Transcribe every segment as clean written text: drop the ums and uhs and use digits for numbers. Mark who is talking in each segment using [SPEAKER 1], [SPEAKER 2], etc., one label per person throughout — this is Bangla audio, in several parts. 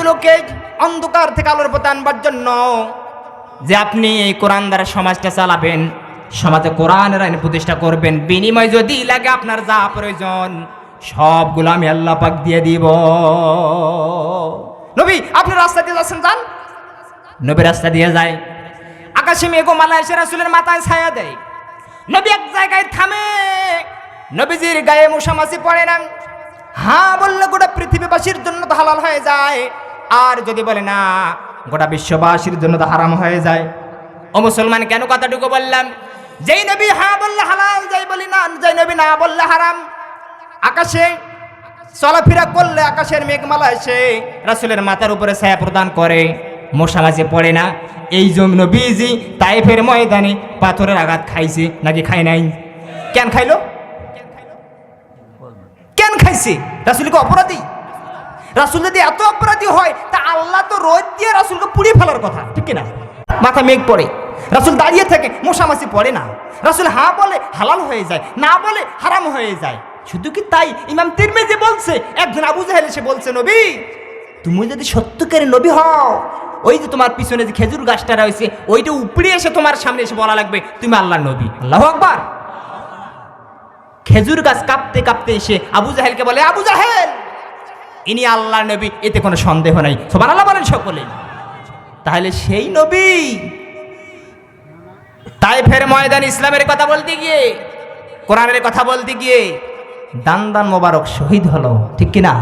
[SPEAKER 1] মানুষগুলোকে অন্ধকার থেকে আলোর পথে আনবার জন্য, যে আপনি এই কোরআন দ্বারা সমাজটা চালাবেন, সমাজে কোরআনের আইন প্রতিষ্ঠা করবেন, বিনিময় যদি লাগে আপনার যা প্রয়োজন সবগুলো আমি আল্লাহ পাক দিয়ে দিব। নবী আপনি রাস্তা দিয়ে যাচ্ছেন, যান। নবী রাস্তা দিয়ে যায়, আকাশে মেঘমালা এসে রাসূলের মাথায় ছায়া দেয়। নবী এক জায়গায় থামে, নবীজির গায়ে মশামাছি পড়ে না। হ্যাঁ বললে গোটা পৃথিবীবাসীর জন্য তো হালাল হয়ে যায়, আর যদি বলে না গোটা বিশ্ববাসীর জন্য তো হারাম হয়ে যায়। ও মুসলমান, কেন কথাটুকু বললাম? যেই নবী হ্যাঁ বললে হালাল, যাই বলি না, যেই নবী না বললে হারাম। আকাশে চলাফেরা করলে আকাশের মেঘমালা এসে রাসূলের মাথার উপরে ছায়া প্রদান করে, মশামাছি পড়ে না। এই জন্য নবীজি তায়েফের ময়দানে পাথরের আঘাত খাইছে নাকি খায় নাই? কেন খাইলো? কেন খাইছে? রাসূল কি অপরাধী? রাসূল যদি এত অপরাধী হয় তা আল্লাহ তো রোদ দিয়ে রাসূলকে পুড়িয়ে ফেলার কথা, ঠিক কিনা? মাথা মেঘ পড়ে, রাসূল দাঁড়িয়ে থাকে, মশামাছি পড়ে না। রাসূল হ্যাঁ বলে হালাল হয়ে যায়, না বলে হারাম হয়ে যায়। শুধু কি তাই, ইমাম তিরমিজি বলছে, একজন আবু জাহেল এসে বলছে, নবী তুমি যদি সত্যিকারের নবী হও, ওই যে তোমার পিছনে যে খেজুর গাছটা রয়েছে ওইটা উপড়ে এসে তোমার সামনে এসে বলা লাগবে তুমি আল্লাহর নবী। আল্লাহু আকবার। খেজুর গাছ কাঁপতে কাঁপতে এসে আবু জাহেলকে বলে, আবু জাহেল ইনি আল্লাহর নবী, এতে কোনো সন্দেহ নাই। সুবহানাল্লাহ বলেন সকলে। তাহলে সেই নবী তায়েফের ময়দান ইসলামের কথা বলতে গিয়ে, কোরআনের কথা বলতে গিয়ে দান মোবারক শহীদ হলো, ঠিক কিনা?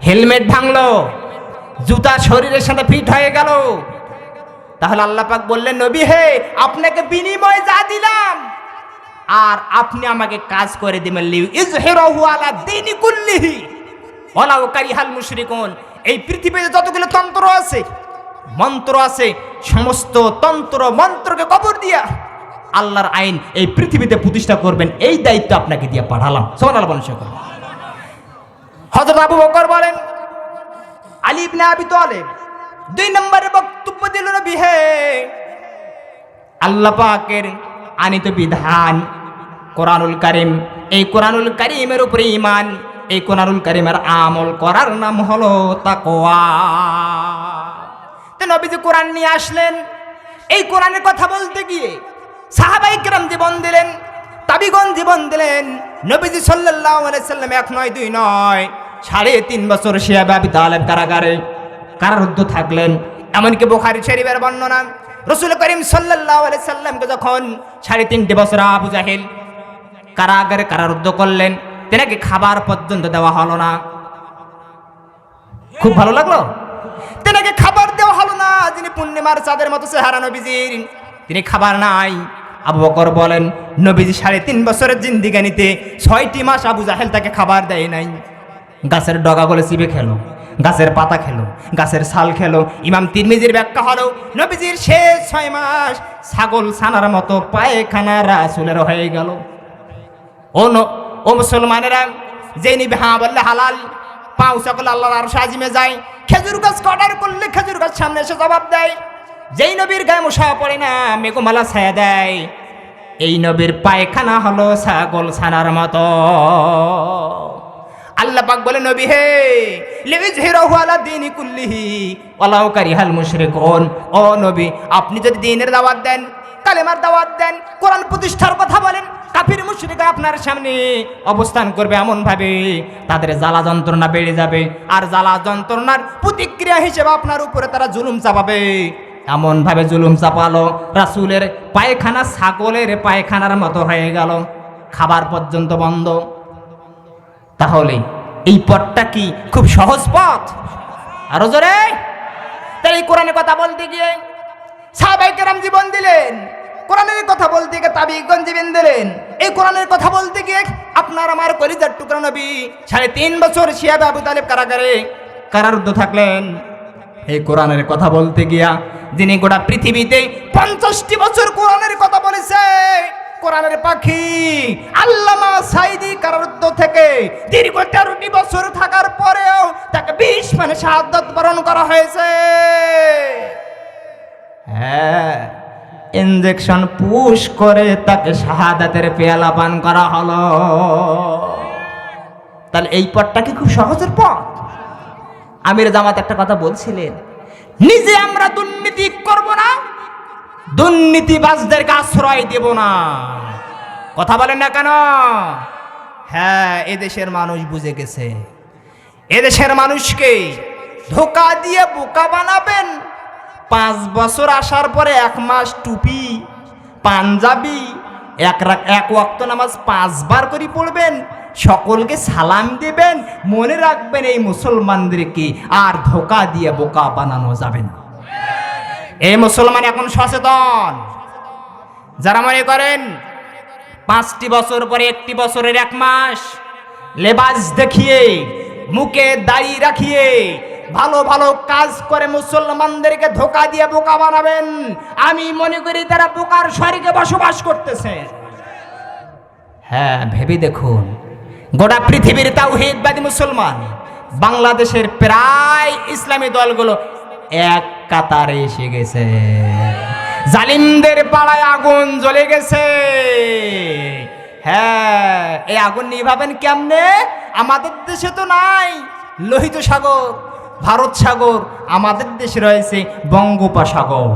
[SPEAKER 1] হেলমেট ভাঙলো, জুতা শরীরের সাথে ফিট হয়ে গেল। তাহলে আল্লাহ পাক বললেন, নবী হে আপনাকে বিনিময় যা দিলাম আর আপনি আমাকে কাজ করে দিবেন, লিইযহিরাহু আলা দীনি কুল্লিহি ওয়ালাউ কারিহাল মুশরিকুন। এই পৃথিবীতে যতগুলো তন্ত্র আছে, মন্ত্র আছে, সমস্ত তন্ত্র মন্ত্রকে কবর দিয়া আল্লাহর আইন এই পৃথিবীতে প্রতিষ্ঠা করবেন, এই দায়িত্ব আপনাকে দিয়ে পাঠালাম। সুবহানাল্লাহ বলেন সকলে। হযরত আবু বকর বলেন, আলী ইবনে আবি তালেব 2 নম্বরে বক্তব্য দিল, নবী হে আল্লাহ পাকের আনিত বিধান কোরআনুল কারীম, এই কোরআনুল কারীমের উপরে ঈমান, এই কোরআনুল কারীমের আমল করার নাম হলো তাকওয়া। তো নবীজি কোরআন নিয়ে আসলেন, এই কোরআনের কথা বলতে গিয়ে সাহাবায়ে কেরাম জীবন দিলেন, তাবিগণ জীবন দিলেন। নবীজি সাল্লাল্লাহু আলাইহি সাল্লাম 1 নয় 2 নয় 3.5 বছর শিয়াবে আবি তালেব কারাগারে কারারুদ্ধ থাকলেন। এমনকি বুখারী শরীফের বর্ণনা, রাসূল করিম সাল্লাল্লাহু আলাইহি সাল্লামকে যখন 3.5 বছর আবু জাহেল কারাগারে কারারুদ্ধ করলেন, তেনাকে খাবার পর্যন্ত দেওয়া হলো না। খুব ভালো লাগলো, তেনাকে খাবার দেওয়া হলো না। যিনি পূর্ণিমার চাঁদের মতো চেহারা নবীজির, তিনি খাবার নাই। আবু বকর বলেন, নবীজি 3.5 বছরের জিন্দিগানিতে 6টি মাস আবু জাহেল তাকে খাবার দেয় নাই। গাছের ডগাগুলো চিবে খেলো, গাছের পাতা খেলো, গাছের ছাল খেলো। ইমাম তিরমিজির ব্যাখ্যা হলো, নবীজির শেষ 6 মাস ছাগল ছানার মতো পায়খানা রাসূলের হয়ে গেল। ও মুসলমানেরা, যেই নিবে হ্যাঁ বললে হালাল, পাও সকল আল্লাহর আরশ আজিমে যায়। খেজুর গাছ অর্ডার করলে খেজুর গাছ সামনে এসে জবাব দেয়। যেই নবীর গায়ে মশা পড়ে না, মেঘমালা ছায়া দেয়, এই নবীর পায়খানা হলো ছাগল ছানার মতো। আল্লাহ পাক বলে, নবী হে লিইযহিরাহু আলা দীনি কুল্লিহি ওয়ালাউ কারিহাল মুশরিকুন। ও নবী, আপনি যদি দ্বীনের দাওয়াত দেন, কালেমার দাওয়াত দেন, কোরআন প্রতিষ্ঠার কথা বলেন, কাফির মুশরিকরা আপনার সামনে অবস্থান করবে এমন ভাবে তাদের জ্বালা যন্ত্রণা বেড়ে যাবে, আর জ্বালা যন্ত্রণার প্রতিক্রিয়া হিসেবে আপনার উপরে তারা জুলুম চাপাবে। এমন ভাবে জুলুম চাপালো, রাসূলের পায়খানা ছাগলের পায়খানার মতো হয়ে গেল, খাবার পর্যন্ত বন্ধ। তাহলে এই পথটা কি খুব সহজ পথ? আরো জোরে। তাই এই কোরআনের কথা বলতে গিয়ে সাহাবায়ে কেরাম জীবন দিলেন, কোরআনের কথা বলতে গিয়ে তাবিঈগণ জীবন দিলেন। এই কোরআনের কথা বলতে গিয়ে আপনার আমার কলিজার টুকরা নবী 3.5 বছর শিয়াবে আবু তালেব কারাগারে কারারুদ্ধ থাকলেন। এই কোরআনের কথা বলতে গিয়া যিনি গোটা পৃথিবীতে 50টি বছর কোরআনের কথা বলেছে, কোরআনের পাখি আল্লামা সাঈদী কারারুদ্ধ থেকে দীর্ঘ 13টি বছর থাকার পরেও তাকে 20 মানে শাহাদাত বরণ করা হয়েছে। হ্যাঁ, ইনজেকশন পুশ করে তাকে শাহাদাতের পেয়ালা পান করা হলো। তাহলে এই পথটা কি খুব সহজের পথ? আমির জামাত একটা কথা বলছিলেন, নিজে আমরা দুর্নীতি করব না, দুর্নীতিবাজদেরকে আশ্রয় দেব না। কথা বলেন না কেন? হ্যাঁ, এদেশের মানুষ বুঝে গেছে। এদেশের মানুষকে ধোকা দিয়ে বোকা বানাবেন। 5 বছর আসার পরে 1 মাস টুপি পাঞ্জাবি এক ওয়াক্ত নামাজ 5 বার করে পড়বেন, সকলকে সালাম দিবেন। মনে রাখবেন, এই মুসলমানদেরকে আর ধোকা দিয়ে বোকা বানানো যাবে না। এই মুসলমান এখন সচেতন। যারা মনে করেন 5টি বছর পরে 1টি বছরের 1 মাস লেবাস দেখিয়ে, মুখে দাড়ি রাখিয়ে, ভালো ভালো কাজ করে মুসলমানদেরকে ধোকা দিয়ে বোকা বানাবেন, আমি মনে করি তারা বোকার স্বর্গে বসবাস করতেছে। হ্যাঁ, ভেবে দেখুন, গোটা পৃথিবীর তাওহীদবাদী মুসলমান, বাংলাদেশের প্রায় ইসলামী দলগুলো এক কাতারে এসে গেছে। জালিমদের পাড়ায় আগুন জ্বলে গেছে। হ্যাঁ, এই আগুন নিভাবেন কেমনে? আমাদের দেশে তো নাই লোহিত সাগর, ভারত সাগর, আমাদের দেশে রয়েছে বঙ্গোপসাগর।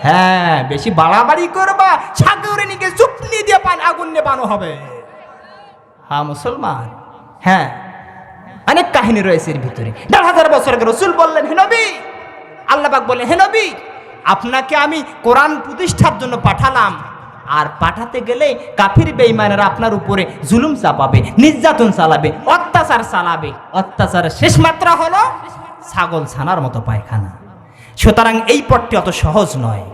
[SPEAKER 1] হ্যাঁ, বেশি বাড়াবাড়ি করবা, সাগরে নিয়ে চুপনি দিয়ে আগুন নেবানো হবে। হ্যাঁ মুসলমান, হ্যাঁ, অনেক কাহিনী রয়েছে এর ভিতরে। 1,500 বছর আগে রাসূল বললেন, হে নবী, আল্লাহ পাক বললেন, হে নবী, আপনাকে আমি কোরআন প্রতিষ্ঠার জন্য পাঠালাম, আর পাঠাতে গেলে কাফির বেঈমানেরা আপনার উপরে জুলুম চাপাবে, নির্যাতন চালাবে, অত্যাচার চালাবে। অত্যাচারের শেষ মাত্রা হলো ছাগল ছানার মতো পায়খানা। সুতরাং এই পথটি অত সহজ নয়।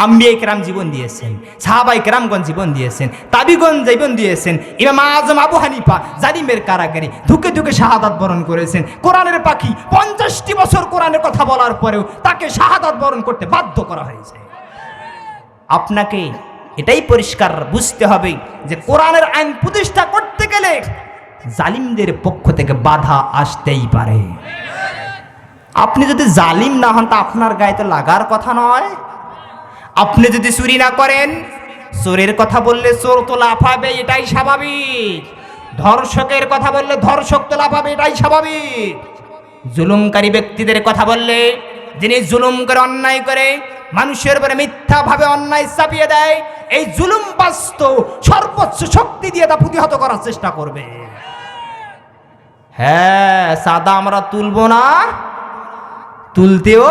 [SPEAKER 1] আম্বিয়া কেরাম জীবন দিয়েছেন, সাহাবাই কেরামগণ জীবন দিয়েছেন, তাবিগণ জীবন দিয়েছেন। ইমাম আজম আবু হানিফা জালিমের কারাগারে ধুকে ধুকে শাহাদাত বরণ করেছেন। কোরআনের পাখি 50টি বছর কোরআনের কথা বলার পরেও তাকে শাহাদাত বরণ করতে বাধ্য করা হয়েছে। আপনাকে এটাই পরিষ্কার বুঝতে হবে যে কোরআনের আইন প্রতিষ্ঠা করতে গেলে জালিমদের পক্ষ থেকে বাধা আসতেই পারে। আপনি যদি জালিম না হন তা আপনার গায়ে তো লাগার কথা নয়। আপনি যদি চুরি না করেন, চোরের কথা বললে চোর তো লাফাবে, এটাই স্বাভাবিক। ধর্ষকের কথা বললে ধর্ষক তো লাফাবে, এটাই স্বাভাবিক। জুলুমকারী ব্যক্তিদের কথা বললে, যিনি জুলুম করে, অন্যায় করে, মানুষের উপরে মিথ্যাভাবে অন্যায় চাপিয়ে দেয়, এই জুলুম বাস্তব সর্বোচ্চ শক্তি দিয়ে তা প্রতিহত করার চেষ্টা করবে। হ্যাঁ, সাদা আমরা তুলব না, তুলতেও,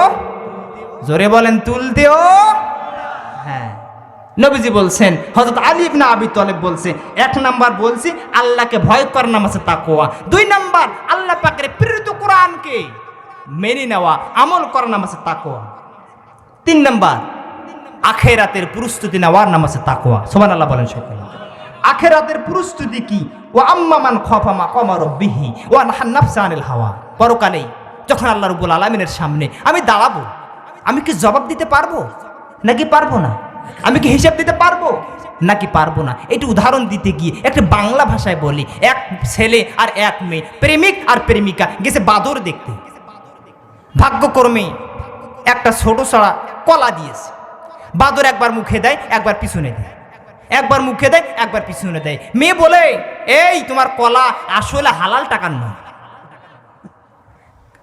[SPEAKER 1] জোরে বলেন, তুলতেও। হ্যাঁ, নবীজি বলছেন, হযরত আলী ইবনে আবি তালেব বলছে, 1 নাম্বার বলছি আল্লাহকে ভয় করার নাম আছে তাকওয়া। 2 নাম্বার আল্লাহ পাকের প্রেরিত কোরআনকে মেনে নেওয়া, আমল করার নাম আছে তাকওয়া। 3 নাম্বার আখিরাতের প্রস্তুতি নেওয়ার নাম আছে তাকওয়া। সুবহানাল্লাহ বলেন সকলে। আখিরাতের প্রস্তুতি কি? ওয়া আম্মা মান খাফা মাকামা রাব্বিহি ওয়া নাহান নাফসা আনিল হাওয়া। পরকালে যখন আল্লাহ রাব্বুল আলামিনের সামনে আমি দাঁড়াবো, আমি কি জবাব দিতে পারবো নাকি পারবো না? আমি কি হিসাব দিতে পারবো নাকি পারবো না? একটু উদাহরণ দিতে গিয়ে একটা বাংলা ভাষায় বলি। এক ছেলে আর এক মেয়ে, প্রেমিক আর প্রেমিকা, গেছে বাদর দেখতে। ভাগ্যক্রমে একটা ছোট ছড়া কলা দিয়েছে। বাদর একবার মুখে দেয়, একবার পিছনে দেয়, একবার মুখে দেয়, একবার পিছনে দেয়। মেয়ে বলে, এই তোমার কলা আসলে হালাল টাকার নয়,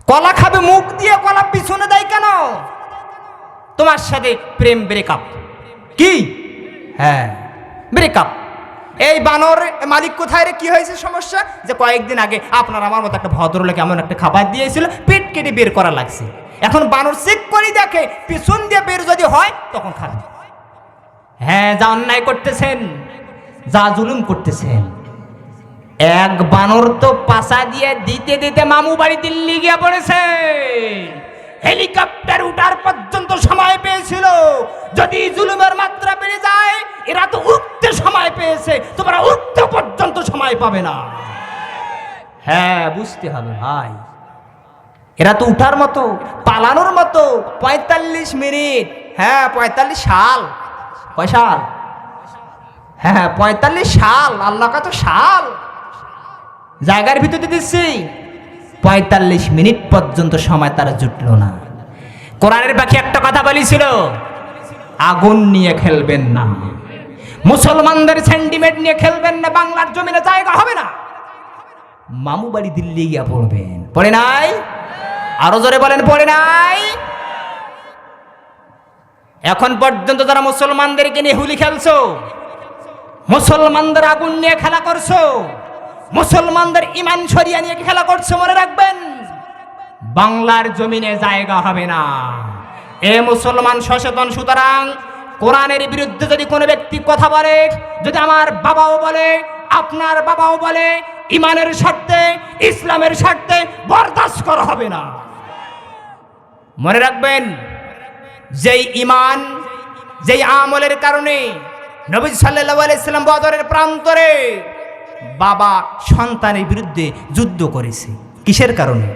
[SPEAKER 1] কলা খাবে মুখ দিয়ে, কলা পিছনে দেয় কেন? তোমার সাথে প্রেম ব্রেকআপ। কি? হ্যাঁ, ব্রেকআপ। এই বানর মালিক কোথায় রে? কি হয়েছে সমস্যা? যে কয়েকদিন আগে আপনার আমার মতো একটা ভদ্রলোক এমন একটা খাবার দিয়েছিল, পেট কেটে বের করা লাগছে। এখন বানর চেক করে দেখে, পিছন দিয়ে বের যদি হয় তখন খাবে। হ্যাঁ, যা অন্যায় করতেছেন, যা জুলুম করতেছেন। এক বানর তো পাশা দিয়ে দিতে দিতে মামু বাড়ি দিল্লি গিয়ে পড়েছে। হেলিকপ্টার উঠার পর্যন্ত সময় পেয়েছিল। যদি জুলুমের মাত্রা বেড়ে যায়, এরা তো উঠতে সময় পেয়েছে, তোমরা উঠতে পর্যন্ত সময় পাবে না। হ্যাঁ, বুঝতে হবে ভাই, এরা তো উঠার মতো, পালানোর মতো। 45 মিনিট, হ্যাঁ 45 সাল। কয় সাল? হ্যাঁ 45 সাল। আল্লাহ কত সাল জায়গার ভিতরে দিচ্ছি, 45 মিনিট পর্যন্ত সময় তারা জুটল না। কোরআনের বাকি একটা কথা বলেছিল, আগুন নিয়ে খেলবেন না, মুসলমানদের সেন্টিমেন্ট নিয়ে খেলবেন না, বাংলার জমিনে জায়গা হবে না। মামু বাড়ি দিল্লি গিয়া পড়বেন, পড়ে নাই? আরো জোরে বলেন পড়ে নাই? এখন পর্যন্ত যারা মুসলমানদেরকে নিয়ে হুলি খেলছো, মুসলমানদের আগুন নিয়ে খেলা করছো, মুসলমানদের ইমান শরিয়া নিয়ে খেলা করছো, মনে রাখবেন বাংলার জমিনে জায়গা হবে না। এ মুসলমান সচেতন, সুতরাং কোরআনের বিরুদ্ধে যদি কোনো ব্যক্তি কথা বলে, যদি আমার বাবাও বলে, আপনার বাবাও বলে, ইমানের স্বার্থে, ইসলামের স্বার্থে বরদাস্ত করা হবে না। মনে রাখবেন, যেই ইমান, যেই আমলের কারণে নবী সাল্লাল্লাহু আলাইহি সাল্লাম বদরের প্রান্তরে বাবা সন্তানের বিরুদ্ধে যুদ্ধ করেছে, কিসের কারণে?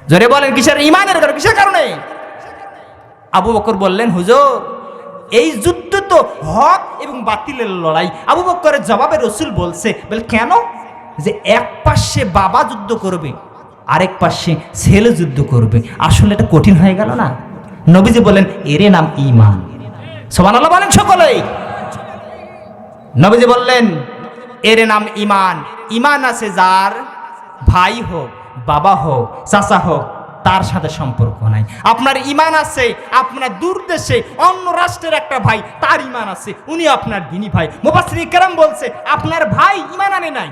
[SPEAKER 1] জোরে বলেন, কিসের? ইমানের কারণে। কিসের কারণে? আবু বকর বললেন, হুজুর এই যুদ্ধ তো হক এবং বাতিলের লড়াই। আবু বকরের জবাবে রাসূল বলছে, বলে কেন? যে এক পাশে বাবা যুদ্ধ করবে, আরেক পাশে ছেলে যুদ্ধ করবে, আসলে এটা কঠিন হয়ে গেল না? নবীজি বলেন, এর নাম ঈমান। সুবহানাল্লাহ বলেন সকলেই। নবীজি বললেন, এর নাম ঈমান। ঈমান আছে যার, ভাই হোক, বাবা হোক, চাচা হোক, তার সাথে সম্পর্ক নাই। আপনার ঈমান আছে, আপনার দূর দেশে অন্য রাষ্ট্রের একটা ভাই, তার ঈমান আছে, উনি আপনার দ্বীনি ভাই। মুফাসসিরিন কেরাম বলছে, আপনার ভাই ঈমান আনে নাই,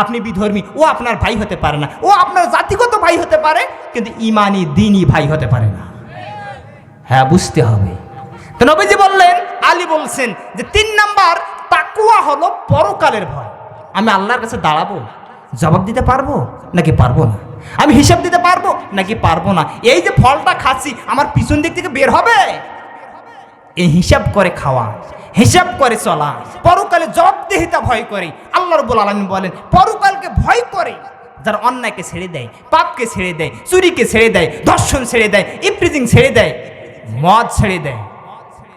[SPEAKER 1] আপনি বিধর্মী, ও আপনার ভাই হতে পারে না। ও আপনার জাতিগত ভাই হতে পারে, কিন্তু ঈমানি দ্বীনি ভাই হতে পারে না। হ্যাঁ, বুঝতে হবে। তো নবীজি বললেন, আলী বলছেন যে 3 নাম্বার তাকওয়া হলো পরকালের ভয়। আমি আল্লাহর কাছে দাঁড়াবো, জবাব দিতে পারবো নাকি পারবো না? আমি হিসাব দিতে পারবো নাকি পারবো না? এই যে ফলটা খাচ্ছি, আমার পিছন দিক থেকে বের হবে, এই হিসাব করে খাওয়া, হিসাব করে চলা, পরকালে জবাবদিহিতা ভয় করে। আল্লাহ রাব্বুল আলামিন বলেন, পরকালকে ভয় করে যারা অন্যায়কে ছেড়ে দেয়, পাপকে ছেড়ে দেয়, চুরিকে ছেড়ে দেয়, ধর্ষণ ছেড়ে দেয়, ইফটিজিং ছেড়ে দেয়, মদ ছেড়ে দেয়।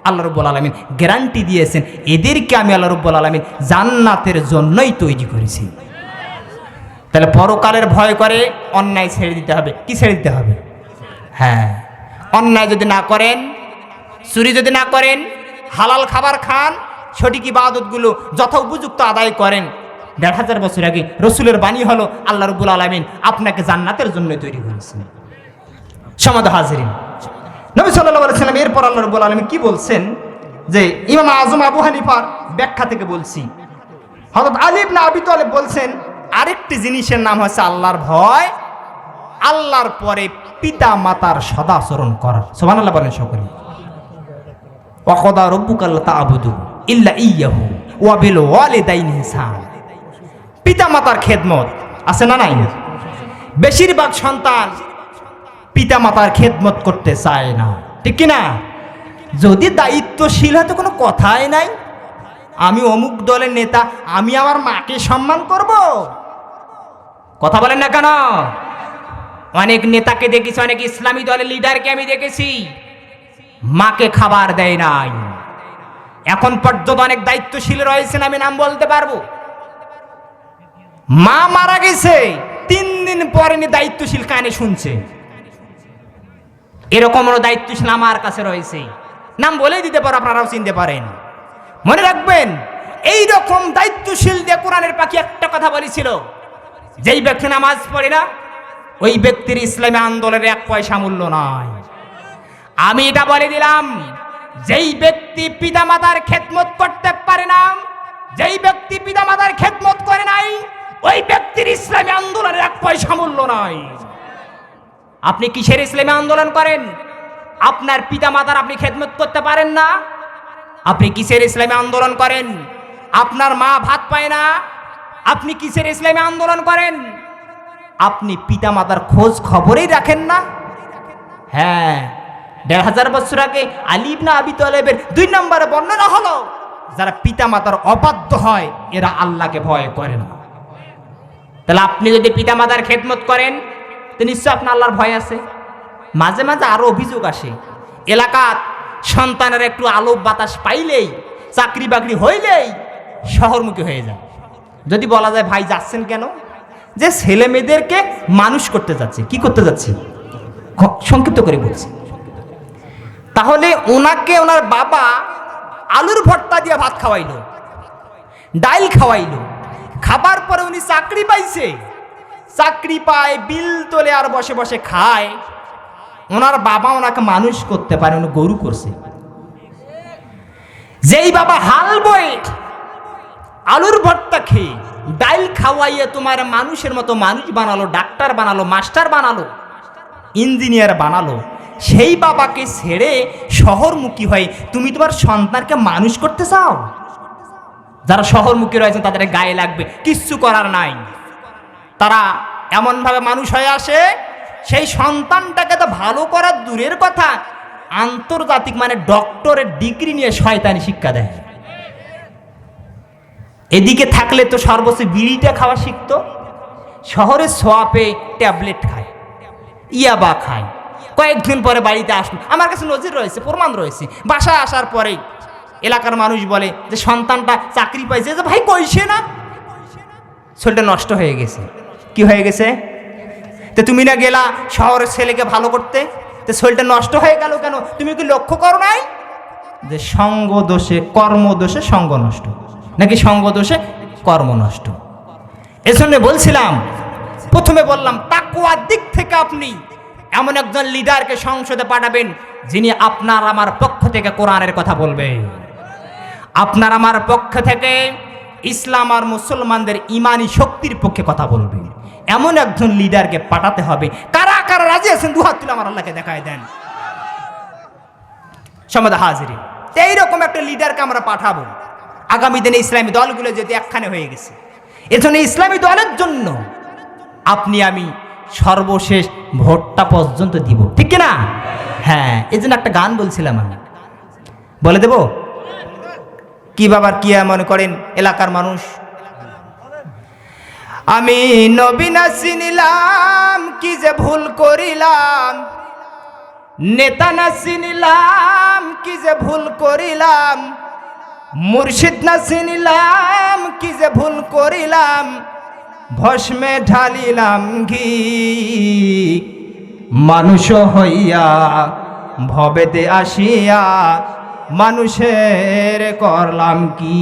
[SPEAKER 1] আল্লাহ রাব্বুল আলামিন গ্যারান্টি দিয়েছেন, এদেরকে আমি আল্লাহ রাব্বুল আলামিন জান্নাতের জন্যই তৈরি করেছি। তাহলে পরকালের ভয় করে অন্যায় ছেড়ে দিতে হবে। কি ছেড়ে দিতে হবে? হ্যাঁ, অন্যায় যদি না করেন, চুরি যদি না করেন, হালাল খাবার খান, সঠিক ইবাদতগুলো যথা উপযুক্ত আদায় করেন। ১৫০০ বছর আগে রাসূলের বাণী হলো, আল্লাহ রাব্বুল আলামিন আপনাকে জান্নাতের জন্য তৈরি করেছেন। সমাদ হাজিরিন, নবী সাল্লাল্লাহু আলাইহি সাল্লাম এরপর আল্লাহ রাব্বুল আলামিন কি বলছেন, যে ইমাম আযম আবু হানিফার ব্যাখ্যা থেকে বলছি। হযরত আলী ইবনে আবি তালেব বলছেন, আরেকটি জিনিসের নাম হচ্ছে আল্লাহর ভয়, আল্লাহর পরে পিতা মাতার সদাচরণ করা। সুবহানাল্লাহ বলেন সকলে। ওয়া ক্বাদা রাব্বুকা আল্লা তা'বুদু ইল্লা ইয়্যাহু ওয়া বিল ওয়ালিদাইনি ইহসান। পিতা মাতার খেদমত আছে না নাই? বেশিরভাগ সন্তান পিতা মাতার খেদমত করতে চায় না, ঠিক কি না? যদি দায়িত্বশীল হয় তো কোনো কথাই নাই। আমি অমুক দলের নেতা, আমি আমার মাকে সম্মান করব? কথা বলেন না কেন? অনেক নেতাকে দেখেছি, অনেক ইসলামী দলের লিডারকে আমি দেখেছি, মাকে খাবার দেয় নাই। এখন পর্যন্ত অনেক দায়িত্বশীল রয়েছেন, আমি নাম বলতে পারবো। মা মারা গেছে, 3 দিন পরে দায়িত্বশীল কানে শুনছে। এরকম দায়িত্বশীল আমার কাছে রয়েছে, নাম বলেই দিতে পারো, আপনারাও চিনতে পারেন। মনে রাখবেন, এই রকম দায়িত্বশীল দিয়ে কোরআনের পাখি একটা কথা বলেছিল, যেই ব্যক্তি নামাজ পড়ে না, ওই ব্যক্তির ইসলামী আন্দোলনের 1 পয়সা মূল্য নয়। আমি এটা বলে দিলাম, যেই ব্যক্তি পিতামাতার খেদমত করতে পারে না, যেই ব্যক্তি পিতামাতার খেদমত করে নাই, ওই ব্যক্তির ইসলামী আন্দোলনের 1 পয়সা মূল্য নয়। আপনি কিসের ইসলামী আন্দোলন করেন? আপনার পিতামাতার আপনি খেদমত করতে পারেন না, আপনি কিসের ইসলামী আন্দোলন করেন? আপনার মা ভাত পায় না, আপনি কিসের ইসলামী আন্দোলন করেন? আপনি পিতামাতার খোঁজ খবরই রাখেন না। হ্যাঁ, ১৫০০ বছর আগে আলী ইবনে আবি তালেবের 2 নম্বরে বর্ণনা হলো, যারা পিতামাতার অবাধ্য হয় এরা আল্লাহকে ভয় করে না। তাহলে আপনি যদি পিতামাতার খেদমত করেন তো নিশ্চয় আপনার আল্লাহর ভয় আছে। মাঝে মাঝে আরো অভিযোগ আসে, এলাকার সন্তানের একটু আলো বাতাস পাইলেই, চাকরি বাকরি হইলেই শহরমুখী হয়ে যায়। যদি বলা যায়, ভাই যাচ্ছেন কেন? যে ছেলে মেয়েদেরকে মানুষ করতে যাচ্ছে। কি করতে যাচ্ছে? সংক্ষিপ্ত করে বলছি। তাহলে ওনাকে ওনার বাবা আলুর ভর্তা দিয়ে ভাত খাওয়াইলো, ডাইল খাওয়াইলো, খাবার পরে উনি চাকরি পাইছে, চাকরি পায়, বিল তোলে আর বসে বসে খায়। ওনার বাবা ওনাকে মানুষ করতে পারে, উনি গরু করছে। যেই বাবা হাল বয়ে আলুর ভর্তা খেয়ে ডাইল খাওয়াইয়ে তোমার মানুষের মতো মানুষ বানালো, ডাক্তার বানালো, মাস্টার বানালো, ইঞ্জিনিয়ার বানালো, সেই বাবাকে ছেড়ে শহরমুখী হয়ে তুমি তোমার সন্তানকে মানুষ করতে চাও? যারা শহরমুখী রয়েছে তাদের গায়ে লাগবে, কিচ্ছু করার নাই। তারা এমনভাবে মানুষ হয়ে আসে, সেই সন্তানটাকে তো ভালো করার দূরের কথা, আন্তর্জাতিক মানে ডক্টরের ডিগ্রি নিয়ে শয়তানি শিক্ষা দেয়। এদিকে থাকলে তো সর্বোচ্চ বিড়িটা খাওয়া শিখতো, শহরে সোয়াপে ট্যাবলেট খায়, ইয়াবা খায়। কয়েকদিন পরে বাড়িতে আসলো, আমার কাছে নজির রয়েছে, প্রমাণ রয়েছে। বাসায় আসার পরে এলাকার মানুষ বলে যে সন্তানটা চাকরি পাইছে, যে ভাই কইছে না, ছেলেটা নষ্ট হয়ে গেছে। কি হয়ে গেছে? তো তুমি না গেলা শহরের ছেলেকে ভালো করতে, তো ছেলেটা নষ্ট হয়ে গেল কেন? তুমি কি লক্ষ্য করো নাই যে সঙ্গ দোষে কর্ম দোষে সঙ্গ নষ্ট, নাকি সঙ্গ দোষে কর্ম নষ্ট? এজন্য বলছিলাম, প্রথমে বললাম তাকওয়ার দিক থেকে আপনি এমন একজন লিডারকে সংসদে পাঠাবেন যিনি আপনার আমার পক্ষ থেকে কোরআনের কথা বলবে, আপনার আমার পক্ষ থেকে ইসলাম আর মুসলমানদের ইমানি শক্তির পক্ষে কথা বলবে। এমন একজন লিডারকে পাঠাতে হবে। কারা কারা রাজি আছেন দুহাত তুলে আমার আল্লাহকে দেখায় দেন। সমাদা হাজিরি, এইরকম একটা লিডারকে আমরা পাঠাবো। আগামী দিনে ইসলামী দলগুলো যদি একখানে হয়ে গেছে, এজন্য ইসলামী দলের জন্য আপনি আমি সর্বশেষ ভোটটা পর্যন্ত দিব, ঠিক না? হ্যাঁ, এই জন্য একটা গান বলছিলাম, আমি বলে দেব কি বাবার কি মনে করেন এলাকার মানুষ? আমি নবী না চিনিলাম, কি যে ভুল করিলাম, নেতা না চিনিলাম, কি যে ভুল করিলাম, মুর্শিদ না চিনিলাম, কি যে ভুল করিলাম, ভস্মে ঢালিলাম ঘি, মানুষ হইয়া ভবেতে আসিয়া মানুষের করলাম কি,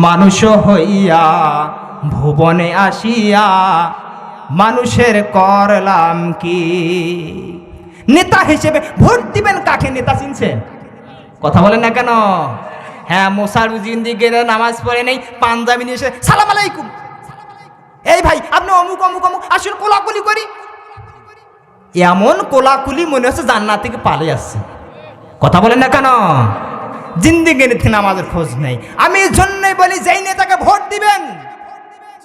[SPEAKER 1] মানুষ হইয়া ভুবনে আসিয়া মানুষের করলাম কি। নেতা হিসেবে ভোট দিবেন কাকে? নেতা চিনছেন? কথা বলেন না কেন? হ্যাঁ, মোসারুদ্দিন দিকে নামাজ পড়ে নেই, পাঞ্জাবি নিয়ে এসে সালাম আলাইকুম, এই ভাই আপনি অমুক অমুক অমুক, আসলে কোলাকুলি করি, এমন কোলাকুলি মনে হচ্ছে জান্নাত থেকে পালিয়ে আসছে। কথা বলেন না কেন? জিন্দিগির নামাজের খোঁজ নেই। আমি এই জন্যই বলি, যেই নেতাকে ভোট দিবেন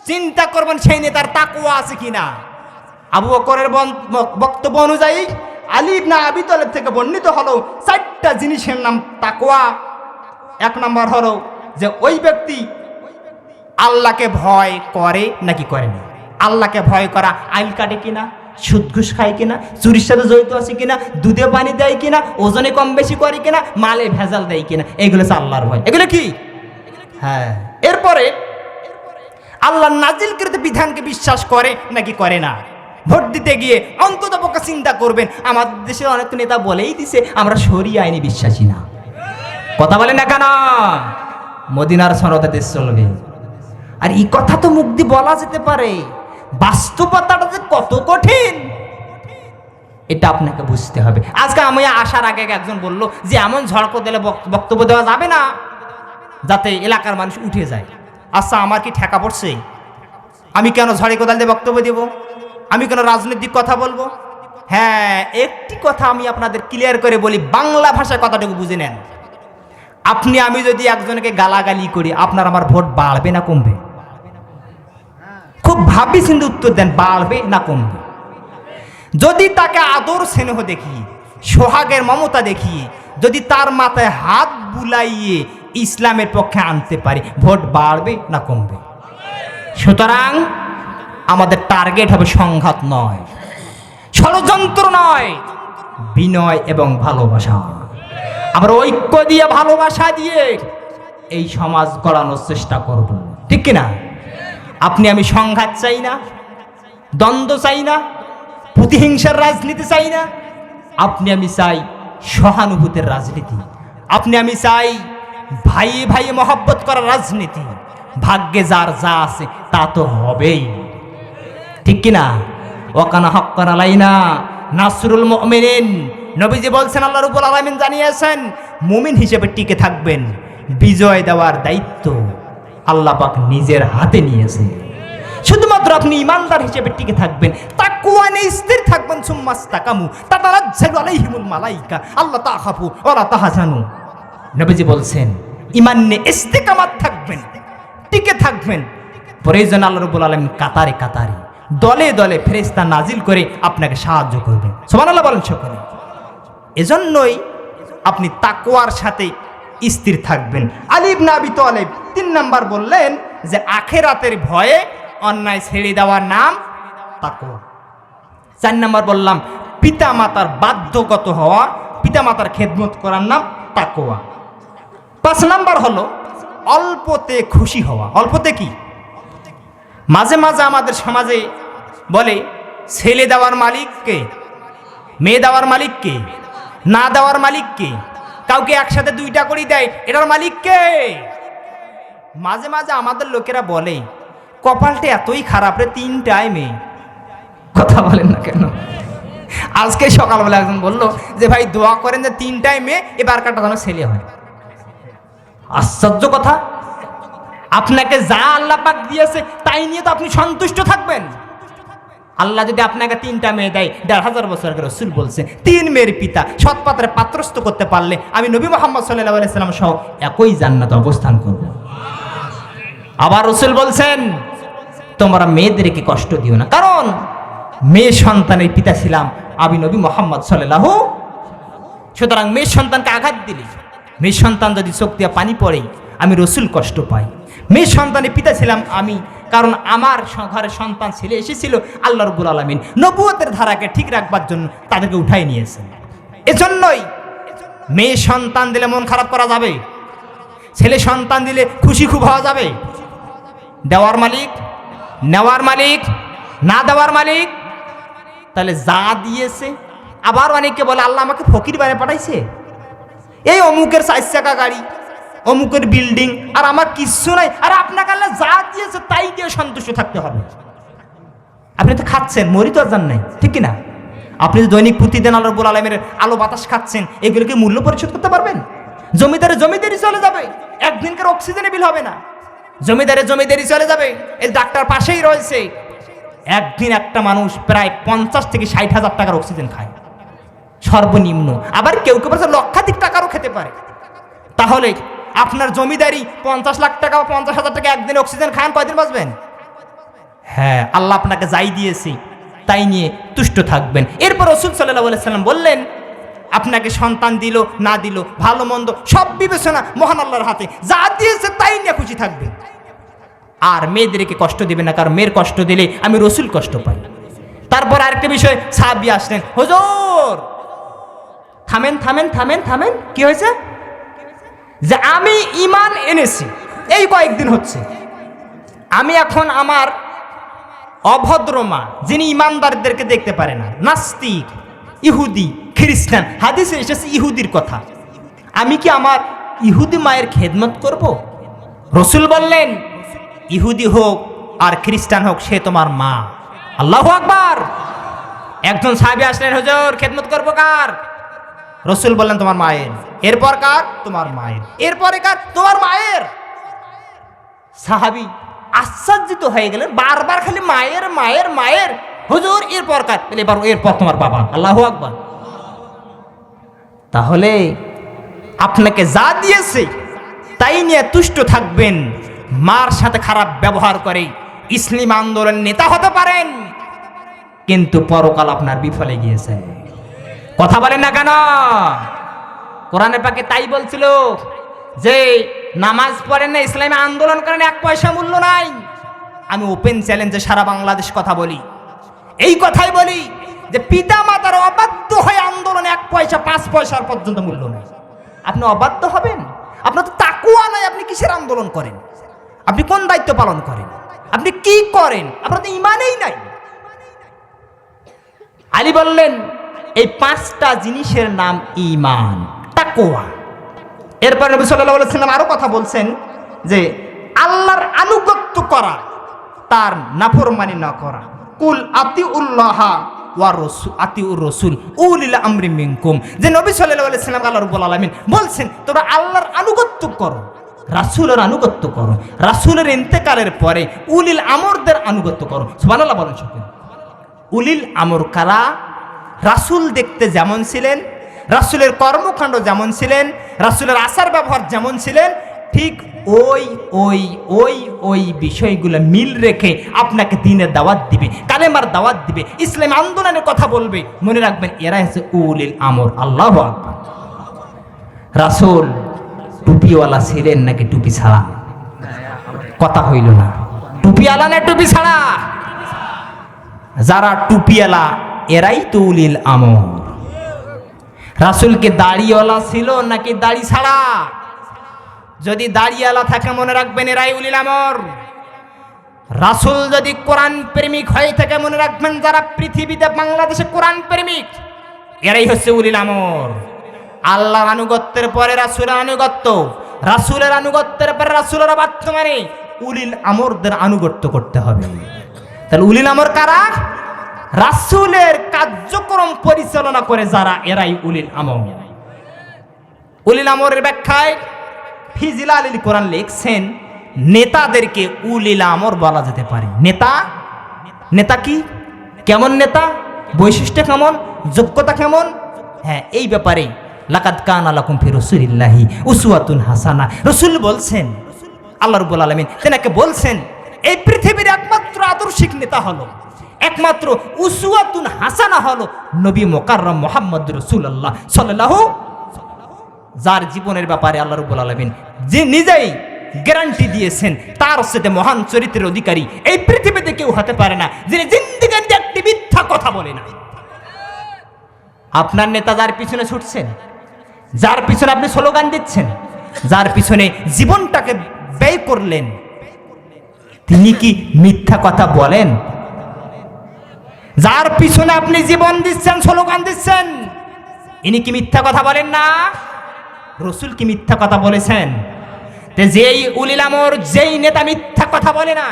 [SPEAKER 1] চিন্তা করবেন সেই নেতার তাকওয়া আছে কিনা। আবু বকরের বক্তব্য অনুযায়ী আলী ইবনে আবি তালেব থেকে বর্ণিত হলো 4টা জিনিসের নাম তাকওয়া। 1 নম্বর হলো যে ওই ব্যক্তি আল্লাহকে ভয় করে নাকি করে না। আল্লাহকে ভয় করা আইল কাটে কিনা, সুদ ঘুষ খায় কিনা, চুরির সাথে জড়িত আছে কিনা, দুধে পানি দেয় কিনা, ওজনে কম বেশি করে কিনা, মালে ভেজাল দেয় কিনা, এগুলো হচ্ছে আল্লাহর ভয়। এগুলো কি? হ্যাঁ। এরপরে আল্লাহ নাজিলকৃত বিধানকে বিশ্বাস করে নাকি করে না। ভোট দিতে গিয়ে অন্তত পক্ষে চিন্তা করবেন, আমাদের দেশের অনেক নেতা বলেই দিছে আমরা শরিয়া আইনে বিশ্বাসী না। কথা বলে না কেন? মদিনার সনদে দেশ চলবে। আর এই কথা তো মুখ দিয়ে বলা যেতে পারে, বাস্তবতাটা যে কত কঠিন এটা আপনাকে বুঝতে হবে। আজকে আমি আসার আগে একজন বলল যে এমন ঝড়ক দিলে বক্তব্য দেওয়া যাবে না যাতে এলাকার মানুষ উঠে যায়। আচ্ছা, আমার কি ঠেকা পড়ছে? আমি কেন ঝড়ে কোদাল দিয়ে বক্তব্য দেব? আমি কেন রাজনৈতিক কথা বলবো? হ্যাঁ, একটি কথা আমি আপনাদের ক্লিয়ার করে বলি, বাংলা ভাষায় কথাটুকু বুঝে নেন। আপনি আমি যদি একজনকে গালাগালি করি, আপনার আমার ভোট বাড়বে না কমবে? খুব ভাবি চিন্তে উত্তর দেন, বাড়বে না কমবে? যদি তাকে আদর স্নেহ দেখিয়ে, সোহাগের মমতা দেখিয়ে, যদি তার মাথায় হাত বুলাইয়ে ইসলামের পক্ষে আনতে পারি, ভোট বাড়বে না কমবে? সুতরাং আমাদের টার্গেট হবে সংঘাত নয়, ষড়যন্ত্র নয়, বিনয় এবং ভালোবাসা। আমরা ঐক্য দিয়ে ভালোবাসা দিয়ে এই সমাজ গড়ানোর চেষ্টা করব, ঠিক কিনা? আপনি আমি সংঘাত চাই না, দ্বন্দ্ব চাই না, প্রতিহিংসার রাজনীতি চাই না। আপনি আমি চাই সহানুভূতির রাজনীতি। আপনি আমি চাই ভাই ভাই মহব্বত করার রাজনীতি। ভাগ্যে যার যা আছে তা তো হবেই। ঠিক কিনা? ওয়াকানা হাক্কান আলাইনা নাসরুল মুমিনিন। নবীজি বলছেন, আল্লাহ রাব্বুল আলামিন জানিয়েছেন, মুমিন হিসেবে টিকে থাকবেন, বিজয় দেওয়ার দায়িত্ব আল্লাহ পাক নিজের হাতে নিয়েছে। শুধুমাত্র আপনি ইমানদার হিসেবে টিকে থাকবেন, তাকওয়া নিয়ে স্থির থাকবেন, সুম্মাস্তাকামু তাতানাজ্জালু আলাইহিমুল মালাইকা আল্লা তাখাফু ওয়ালা তাহজানু। নবীজি বলছেন, ঈমান নিয়ে ইস্তিকামাত থাকবেন, টিকে থাকবেন, প্রয়োজন আল্লাহ রাব্বুল আলামিন কাতারে কাতারে দলে দলে ফেরেশতা নাজিল করে আপনাকে সাহায্য করবেন। সুবহানাল্লাহ বলেন সকলে। এজন্যই আপনি তাকওয়ার সাথে স্থির থাকবেন। আলী ইবনে আবি তালেব ৩ নাম্বার বললেন যে আখিরাতের ভয়ে অন্যায় ছেড়ে দেওয়ার নাম তাকওয়া। ৪ নাম্বার বললাম পিতা মাতার বাধ্যগত হওয়া, পিতা মাতার খেদমত করার নাম তাকওয়া। ৫ নাম্বার হলো অল্পতে খুশি হওয়া। অল্পতে কি? মাঝে মাঝে আমাদের সমাজে বলে ছেলে দেওয়ার মালিক কে, মেয়ে দেওয়ার মালিক কে, না দেওয়ার মালিক কে, কাউকে একসাথে 2টা করে দেয়, এটার মালিক কে? মাঝে মাঝে আমাদের লোকেরা বলে কপালটা এতই খারাপ রে, 3টায় মেয়ে। কথা বলেন না কেন? আজকে সকালবেলা একজন বললো যে ভাই দোয়া করেন যে 3টায় মেয়ে, এবার কাটা যেন ছেলে হয়। আশ্চর্য কথা। আপনাকে যা আল্লাহ পাক দিয়েছে তাই নিয়ে তো আপনি সন্তুষ্ট থাকবেন। আল্লাহ যদি আপনাকে 3টা মেয়ে দেয়, ১,৫০০ বছর আগে রাসূল বলছে 3 মেয়ের পিতা সৎ পাত্রে পাত্রস্থ করতে পারলে আমি নবী মুহাম্মদ সাল্লাল্লাহু আলাইহি সাল্লাম সহ একই জান্নাতে অবস্থান করব। আবার রাসূল বলছেন তোমরা মেয়েদেরকে কষ্ট দিও না, কারণ মেয়ে সন্তানের পিতা ছিলাম আমি নবী মুহাম্মদ সাল্লাল্লাহু। সুতরাং মেয়ে সন্তানকে আঘাত দিলে, মেয়ে সন্তান যদি চোখ দিয়ে পানি পড়ে, আমি রাসূল কষ্ট পাই। মেয়ে সন্তানের পিতা ছিলাম আমি, কারণ আমার ঘরে সন্তান ছেলে এসেছিল, আল্লাহ রাব্বুল আলামিন নবুয়তের ধারাকে ঠিক রাখবার জন্য তাদেরকে উঠাই নিয়েছেন। এজন্যই মেয়ে সন্তান দিলে মন খারাপ করা যাবে, ছেলে সন্তান দিলে খুশি খুব হওয়া যাবে। দেওয়ার মালিক, নেওয়ার মালিক, না দেওয়ার মালিক। তাহলে যা দিয়েছে, আবার অনেকে বলে আল্লাহ আমাকে ফকির বানিয়ে পাঠাইছে, এই অমুকের 4 চাকা গাড়ি, অমুকের বিল্ডিং, আর আমার কিচ্ছু নাই। আর আপনাকে আল্লাহ যা দিয়েছে তাই দিয়ে সন্তুষ্ট থাকতে হবে। আপনি তো খাচ্ছেন, মরি তো আর জান নাই, ঠিক কিনা? আপনি তো দৈনিক প্রতিদিন আল্লাহ রাব্বুল আলামিনের আলো বাতাস খাচ্ছেন, এগুলোকে মূল্য পরিশোধ করতে পারবেন? জমিদারি চলে যাবে, একদিনকার অক্সিজেনের বিল হবে না। জমিদারি চলে যাবে, এই ডাক্তার পাশেই রয়েছে। একদিন একটা মানুষ প্রায় 50 থেকে 60,000 টাকার অক্সিজেন খায় সর্বনিম্ন, আবার কেউ কেউ লক্ষাধিক টাকারও খেতে পারে। তাহলে আপনার জমিদারি 50 লাখ টাকা বা 50,000 টাকা একদিন অক্সিজেন খান, কয়দিন বাঁচবেন? হ্যাঁ, আল্লাহ আপনাকে যাই দিয়েছে তাই নিয়ে তুষ্ট থাকবেন। এরপর রাসূল সাল্লাল্লাহু আলাইহি সাল্লাম বললেন আপনাকে সন্তান দিল না দিল, ভালো মন্দ সব বিবেচনা মহান আল্লাহর হাতে, যা দিয়েছে তাই নিয়ে খুশি থাকবেন। আর মেয়েদেরকে কষ্ট দিবেন না, কারণ মেয়ের কষ্ট দিলে আমি রাসূল কষ্ট পাই। তারপর আরেকটা বিষয়, সাহাবী আসলেন, হুজুর থামেন থামেন থামেন থামেন, কি হয়েছে? যে আমি ঈমান এনেছি এই কয়েকদিন হচ্ছে, আমি এখন আমার অভদ্র মা যিনি ঈমানদারদেরকে দেখতে পারে না, নাস্তিক, ইহুদি, খ্রিস্টান, হাদিসে এসেছে ইহুদির কথা, আমি কি আমার ইহুদি মায়ের খেদমত করব? রাসূল বললেন ইহুদি হোক আর খ্রিস্টান হোক, সে তোমার মা। আল্লাহু আকবার। একজন সাহাবী আসলেন, হুজুর খেদমত করব কার? রাসূল বললেন তোমার মায়ের। এরপর কার? তোমার মায়ের। এরপরে কার? তোমার মায়ের। সাহাবী আশ্চর্যিত হয়ে গেলেন, বারবার খালি মায়ের মায়ের মায়ের। হুজুর এরপর কার? এরপর তোমার বাবা। আল্লাহু আকবার। তাহলে আপনাকে যা দিয়েছে তাই নিয়ে তুষ্ট থাকবেন। মার সাথে খারাপ ব্যবহার করে ইসলাম আন্দোলন নেতা হতে পারেন, কিন্তু পরকাল আপনার বিফলে গিয়েছে। কথা বলেন না কেন? কোরআনে পাকে তাই বলছিল যে নামাজ পড়েন না, ইসলামী আন্দোলন করেন, 1 পয়সা মূল্য নাই। আমি ওপেন চ্যালেঞ্জে সারা বাংলাদেশ কথা বলি, এই কথাই বলি যে পিতা মাতার অবাধ্য হয়ে আন্দোলনে 1 পয়সা 5 পয়সার পর্যন্ত মূল্য নাই। আপনি অবাধ্য হবেন? আপনার তো তাকওয়া নাই, আপনি কিসের আন্দোলন করেন? আপনি কোন দায়িত্ব পালন করেন? আপনি কি করেন? আপনার তো ঈমানই নাই। আলী বললেন এই 5টা জিনিসের নাম ঈমান, তাকওয়া। এরপর নবী সাল্লাল্লাহু আলাইহি ওয়াসাল্লাম আরো কথা বলছেন যে আল্লাহর আনুগত্য করা, তার নাফরমানি না করা। কুল আতিউল্লাহ ওয়া রাসূল আতিউর রাসূল উলিল আমরি মিনকুম, যে নবী সাল্লাল্লাহু আলাইহি ওয়াসাল্লাম আল্লাহ রাব্বুল আলামিন বলছেন তোমরা আল্লাহর আনুগত্য করো, রাসূলের আনুগত্য করো, রাসূলের ইন্তেকালের পরে উলিল আমরদের আনুগত্য করো। সুবহানাল্লাহ বলেন সকলে। উলিল আমর কারা? রাসূল দেখতে যেমন ছিলেন, রাসূলের কর্মকাণ্ড যেমন ছিলেন, রাসূলের আচার ব্যবহার যেমন ছিলেন, ঠিক ওই ওই ওই ওই বিষয়গুলো মিল রেখে আপনাকে দ্বীনের দাওয়াত দিবে, কালেমার দাওয়াত দিবে, ইসলাম আন্দোলনের কথা বলবে। মনে রাখবেন এরা হচ্ছে উলিল আমর। আল্লাহু আকবার। রাসূল টুপিওয়ালা ছিলেন নাকি টুপি ছাড়া? কথা হইল না। টুপিওয়ালা না টুপি ছাড়া? যারা টুপিওয়ালা এরাই তো উলিল আমর। রাসূলকে দাড়িওয়ালা ছিল নাকি দাড়ি ছাড়া? যদি দাড়িওয়ালা থাকে মনে রাখবেন এরাই উলিল আমর। রাসূল যদি কোরআন প্রেমিক হয়ে থাকে মনে রাখবেন যারা পৃথিবীতে বাংলাদেশে কোরআন প্রেমিক এরাই হচ্ছে উলিল আমর। আল্লাহর আনুগত্যের পরে রাসূলের আনুগত্য, রাসূলের আনুগত্যের পরে রাসূলের বর্তমানে উলিল আমরদের আনুগত্য করতে হবে। তাহলে উলিল আমর কারা? রাসূলের কার্যক্রম পরিচালনা করে যারা এরাই উলিল আমর। উলিল আমরের ব্যাখ্যায় ফিজিল আলিল কোরআন লিখছেন নেতাদেরকে উলিল আমর বলা যেতে পারে। নেতা, নেতা কি, কেমন নেতা, বৈশিষ্ট্য কেমন, যোগ্যতা কেমন, হ্যাঁ এই ব্যাপারে লাকাদ কানা লাকুম ফি রাসূলিল্লাহি উসওয়াতুন হাসানা। রাসূল বলছেন, আল্লাহ রাব্বুল আলামিন তেনাকে বলছেন এই পৃথিবীর একমাত্র আদর্শিক নেতা হলো, একমাত্র উসওয়াতুন হাসানা হলো নবী মুকাররম মুহাম্মদুর রাসূলুল্লাহ সাল্লাল্লাহু, যার জীবনের ব্যাপারে আল্লাহ রাব্বুল আলামিন যে নিজেই গ্যারান্টি দিয়েছেন তার সাথে মহান চরিত্রের অধিকারী এই পৃথিবীতে কেউ হতে পারে না যিনি জিন্দেগিতে একটি মিথ্যা কথা বলে না। আপনার নেতা যার পিছনে ছুটছেন, যার পিছনে আপনি স্লোগান দিচ্ছেন, যার পিছনে জীবনটাকে ব্যয় করলেন, তিনি কি মিথ্যা কথা বলেন? যার পিছনে আপনি জীবন দিচ্ছেন, স্লোগান দিচ্ছেন, ইনি কি মিথ্যা কথা বলেন না? রাসূল কি মিথ্যা কথা বলেছেন? যেই উলিল আমর, যেই নেতা মিথ্যা কথা বলে না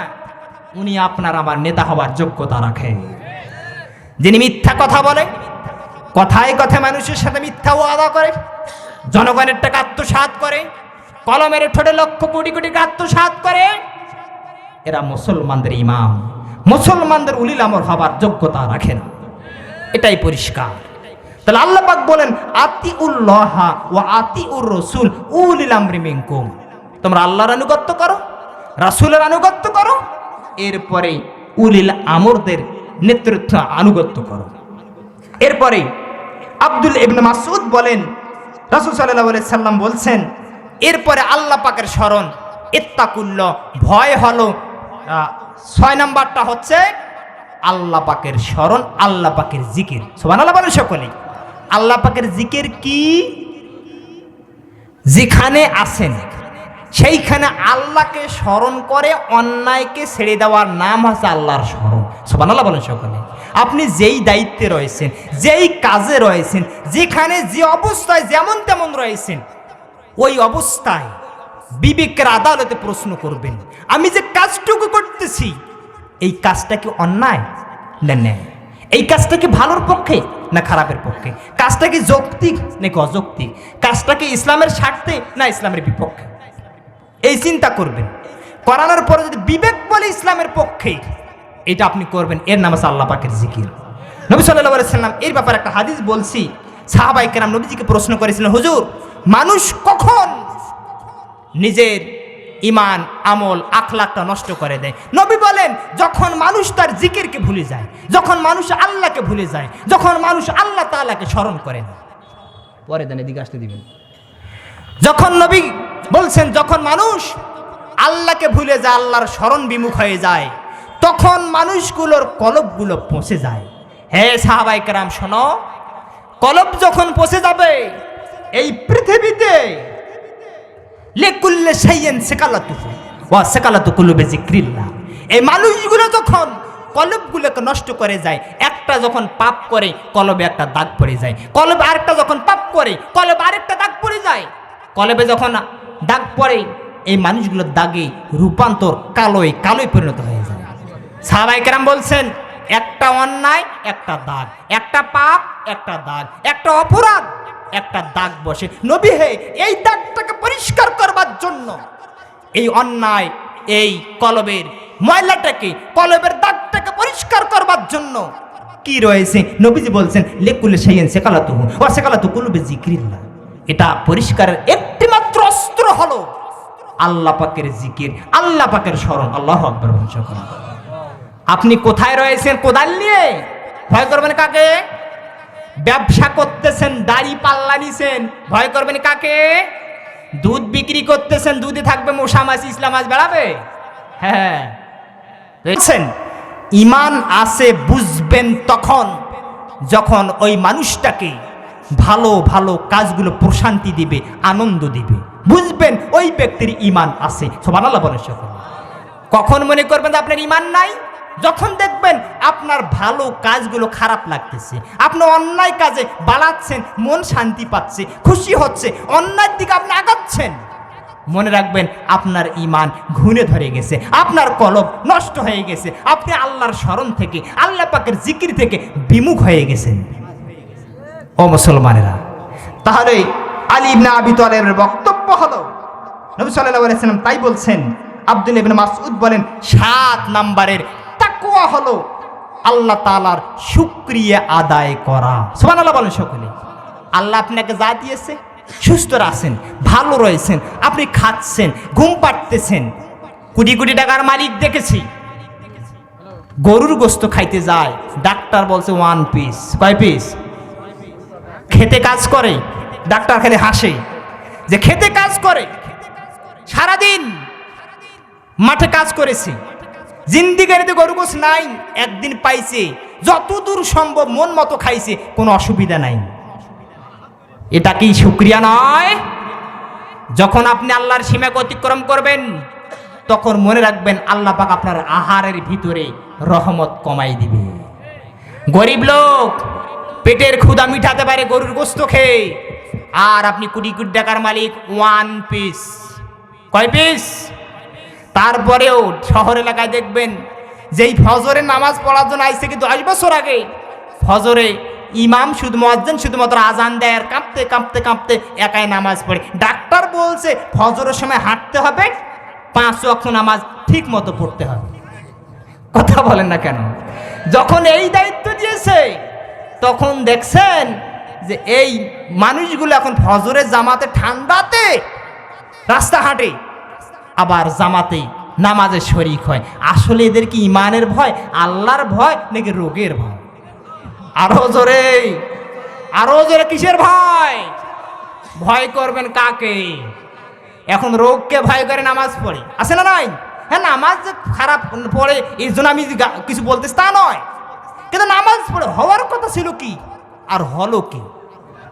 [SPEAKER 1] উনি আপনার আমার নেতা হওয়ার যোগ্যতা রাখে। যিনি মিথ্যা কথা বলে, কথায় কথায় মানুষের সাথে মিথ্যা ওয়াদা করে, জনগণের টাকা আত্মসাৎ করে, কলমের ঠোঁটে লক্ষ কোটি কোটি আত্মসাৎ করে, এরা মুসলমানদের ইমাম, মুসলমানদের উলিল আমর হবার যোগ্যতা রাখে না। এটাই পরিষ্কার। তাহলে আল্লাহ পাক বলেন আতিউল্লাহ ওয়া আতিউর রাসূল উলিল আমরি মিনকুম, তোমরা আল্লাহর আনুগত্য করো, রাসূলের আনুগত্য করো, এরপরে উলিল আমরদের নেতৃত্ব আনুগত্য করো। এরপরে আব্দুল ইবনে মাসউদ বলেন রাসূল সাল্লাল্লাহু আলাইহি সাল্লাম বলছেন এরপরে আল্লাহ পাকের শরণ, ইত্তাকুল্লাহ, ভয় হলো 6 নাম্বারটা হচ্ছে আল্লাহ পাকের শরণ, আল্লাহ পাকের জিকির। সুবহানাল্লাহ বলেন সকলে। আল্লাহ পাকের জিকির কি? যেখানে আছেন সেইখানে আল্লাহকে স্মরণ করে অন্যায়কে ছেড়ে দেওয়ার নাম হচ্ছে আল্লাহর স্মরণ। সুবহানাল্লাহ বলেন সকলে। আপনি যেই দায়িত্বে রয়েছেন, যেই কাজে রয়েছেন, যেখানে যে অবস্থায় যেমন তেমন রয়েছেন, ওই অবস্থায় বিবেকের আদালতে প্রশ্ন করবেন আমি যে কাজটুকু করতেছি এই কাজটা কি অন্যায় না ন্যায়, এই কাজটা কি ভালোর পক্ষে না খারাপের পক্ষে, কাজটা কি যৌক্তিক নাকি অযৌক্তিক, কাজটা কি ইসলামের স্বার্থে না ইসলামের বিপক্ষে, এই চিন্তা করবেন। করানোর পরে যদি বিবেক বলে ইসলামের পক্ষে, এটা আপনি করবেন, এর নাম আছে আল্লাহ পাকের জিকির। নবী সাল্লাল্লাহু আলাইহি সাল্লাম এর ব্যাপারে একটা হাদিস বলছি, সাহাবায়ে কেরাম নবীজিকে প্রশ্ন করেছিলেন হুজুর মানুষ কখন নিজের ইমান আমল আখলাকটা নষ্ট করে দেয়? নবী বলেন যখন মানুষ তার জিকিরকে ভুলে যায়, যখন মানুষ আল্লাহকে ভুলে যায়, যখন মানুষ আল্লাহ তাআলাকে স্মরণ করে না। পরে দেন এদিকে আসতে দিবেন। যখন নবী বলছেন যখন মানুষ আল্লাহকে ভুলে যায়, আল্লাহর স্মরণ বিমুখ হয়ে যায়, তখন মানুষগুলোর কলবগুলো পচে যায়। হে সাহাবায়ে কেরাম শোনো, কলব যখন পচে যাবে এই পৃথিবীতে লিকুল্লি শাইইন সাকালাতুহু ওয়া সাকালাতু কুলুবি যিকরিল্লাহ, এই মানুষগুলো যখন কলবগুলোকে নষ্ট করে যায়, একটা যখন পাপ করে কলবে একটা দাগ পড়ে যায়, কলবে আরেকটা যখন পাপ করে কলবে আরেকটা দাগ পড়ে যায়, কলবে যখন দাগ পড়ে এই মানুষগুলোর দাগে রূপান্তর কালোয় কালোয় পরিণত হয়ে যায়। সাহাবায়ে কেরাম বলছেন একটা অন্যায় একটা দাগ, একটা পাপ একটা দাগ, একটা অপরাধ একটা দাগ বসে। নবী হে, এই দাগটাকে পরিষ্কার করবার জন্য, এই অন্যায়, এই কলবের ময়লাটাকে, কলবের দাগটাকে পরিষ্কার করবার জন্য কি রয়েছে? নবীজি বলছেন লেকুলে শাইইন সাকালাতুহু ওয়া সাকালাতু কুলুবি যিকরিল্লাহ। এটা পরিষ্কারের একটি মাত্র অস্ত্র হলো আল্লাহ পাকের জিকির, আল্লাহ পাকের স্মরণ। আল্লাহু আকবার। আপনি কোথায় রয়েছেন? কোদাল নিয়ে ভয় করবেন কাকে? ব্যবসা করতেছেন, দাড়ি পাল্লা নিছেন, ভয় করবেন কাকে? দুধ বিক্রি করতেছেন, দুধে থাকবে মশা মাছি, ইসলাম আজ বেড়াবে? হ্যাঁ, ইমান আছে বুঝবেন তখন যখন ওই মানুষটাকে ভালো ভালো কাজগুলো প্রশান্তি দিবে, আনন্দ দিবে, বুঝবেন ওই ব্যক্তির ইমান আছে। সুবহানাল্লাহ বলেন সকলে। কখন মনে করবেন যে আপনার ইমান নাই? যখন দেখবেন আপনার ভালো কাজগুলো খারাপ লাগতেছে, আপনি অন্যায় কাজে বাড়াচ্ছেন, মন শান্তি পাচ্ছে, খুশি হচ্ছে, অন্যায়ের দিকে আপনি আগাচ্ছেন, মনে রাখবেন আপনার ইমান ঘুরে ধরে গেছে, আপনার কলব নষ্ট হয়ে গেছে, আপনি আল্লাহর স্মরণ থেকে, আল্লাহ পাকের জিকির থেকে বিমুখ হয়ে গেছেন। ও মুসলমানেরা, তাহলে আলী ইবনে আবি তালেবের বক্তব্য হলো, নবী সাল্লাল্লাহু আলাইহি ওয়াসাল্লাম তাই বলছেন। আব্দুল্লাহ ইবনে মাসউদ বলেন 7 নম্বরের তাকওয়া হলো আল্লাহ তাআলার শুকরিয়া আদায় করা। সুবহানাল্লাহ বলেন সকলে। আল্লাহ আপনাকে যা দিয়েছে, সুস্থ আছেন, ভালো রয়েছেন, আপনি খাচ্ছেন, ঘুম পাড়তেছেন। কোটি কোটি টাকার মালিক দেখেছি গরুর গোশত খাইতে যায়, ডাক্তার বলছে 1 পিস। কয় পিস? খেতে কাজ করে, ডাক্তার খালি হাসে যে খেতে কাজ করে, সারাদিন মাঠে কাজ করেছে, জিন্দিগানিতে গরু গোশ নাই, একদিন পাইছে, যতদূর সম্ভব মন মতো খাইছে, কোনো অসুবিধা নাই। এটা কি শুকরিয়া নয়? যখন আপনি আল্লাহর সীমাকে অতিক্রম করবেন তখন মনে রাখবেন আল্লাহ পাক আপনার আহারের ভিতরে রহমত কমাই দিবে। গরিব লোক পেটের ক্ষুধা মিটাতে পারে গরুর গোশত খেয়ে, আর আপনি কোটি কোটি টাকার মালিক 1 পিস। কয় পিস? তারপরেও শহর এলাকায় দেখবেন যেই ফজরের নামাজ পড়ার জন্য আইছে কিন্তু 10 বছর আগে, ফজরে ইমাম শুধু মুয়াজ্জিন শুধুমাত্র আজান দেয় আর কাঁপতে কাঁপতে কাঁপতে একাই নামাজ পড়ে। ডাক্তার বলছে ফজরের সময় হাঁটতে হবে, 5 ওয়াক্ত নামাজ ঠিক মতো পড়তে হবে। কথা বলেন না কেন? যখন এই দায়িত্ব দিয়েছে তখন দেখছেন যে এই মানুষগুলো এখন ফজরের জামাতে ঠান্ডাতে রাস্তা হাঁটে, আবার জামাতে নামাজে শরীক হয়। আসলে এদের কি ইমানের ভয়, আল্লাহর ভয়, নাকি রোগের ভয়? আরো জোরে, আরো জোরে, কিসের ভয়? ভয় করবেন কাকে? এখন রোগকে ভয় করে নামাজ পড়ে, আছে না নাই? হ্যাঁ, নামাজ যে খারাপ পড়ে এই জন্য আমি কিছু বলতেছি তা নয়, কিন্তু নামাজ পড়ে হওয়ার কথা ছিল কি আর হলো কি?